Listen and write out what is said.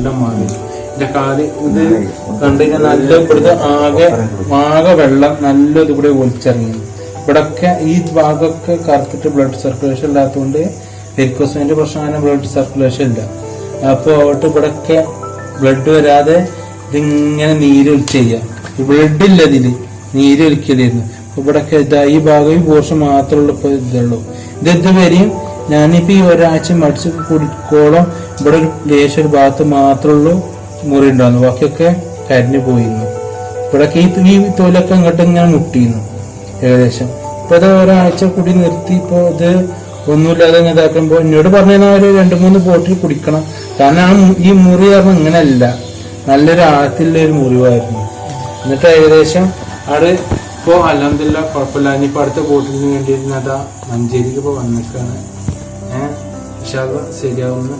നല്ല മാറി. എന്റെ കാല് ഇത് കണ്ടുകഴിഞ്ഞാൽ നല്ല ഇവിടുത്തെ ആകെ വെള്ളം നല്ല ഇതുകൂടെ ഒലിച്ചിറങ്ങി. ഇവിടൊക്കെ ഈ ഭാഗമൊക്കെ കറുത്തിട്ട് ബ്ലഡ് സർക്കുലേഷൻ ഇല്ലാത്തതുകൊണ്ട് വെരിക്കോസിന്റെ പ്രശ്നമാണ്, ബ്ലഡ് സർക്കുലേഷൻ ഇല്ല. അപ്പോൾ അവിടെ ഇവിടൊക്കെ ബ്ലഡ് വരാതെ ഇതിങ്ങനെ നീരൊലിച്ച് ചെയ്യാം. ബ്ലഡ് ഇല്ല ഇതില്, നീരൊലിക്കലായിരുന്നു. ഇവിടൊക്കെ ഈ ഭാഗം ഈ പോർഷൻ മാത്രമുള്ള ഇപ്പൊ ഇതുള്ളൂ. ഇതുവരെയും ഞാനിപ്പോ ഈ ഒരാഴ്ച മടിച്ച് കുടിക്കോളം ഇവിടെ ഒരു ലേശം ഒരു ഭാഗത്ത് മാത്രമുള്ളൂ മുറി ഉണ്ടായിരുന്നു, ബാക്കിയൊക്കെ കരിഞ്ഞു പോയിരുന്നു. ഇവിടൊക്കെ ഈ തോലൊക്കെ അങ്ങോട്ട് ഇങ്ങനെ മുട്ടിയിരുന്നു ഏകദേശം. ഇപ്പൊ അത് ഒരാഴ്ച കൂടി നിർത്തി. ഇപ്പൊ ഇത് ഒന്നുമില്ലാതെ ഇതാക്കുമ്പോ എന്നോട് പറഞ്ഞാൽ ഒരു 2-3 ബോട്ടിൽ കുടിക്കണം. കാരണം ഈ മുറി പറഞ്ഞാൽ ഇങ്ങനെയല്ല, നല്ലൊരു ആഴത്തിലുള്ള ഒരു മുറിവായിരുന്നു. എന്നിട്ട് ഏകദേശം അത് ഇപ്പോ അൽഹംദുലില്ലാഹ് കുഴപ്പമില്ല. ഇനിയിപ്പോ അടുത്ത ബോട്ടിലിന് വേണ്ടിയിരുന്ന അതാ മഞ്ചേരിക്ക് ഇപ്പൊ വന്നിക്കാണ്. ഇൻഷാ അല്ലാഹ് ശരിയാവുന്ന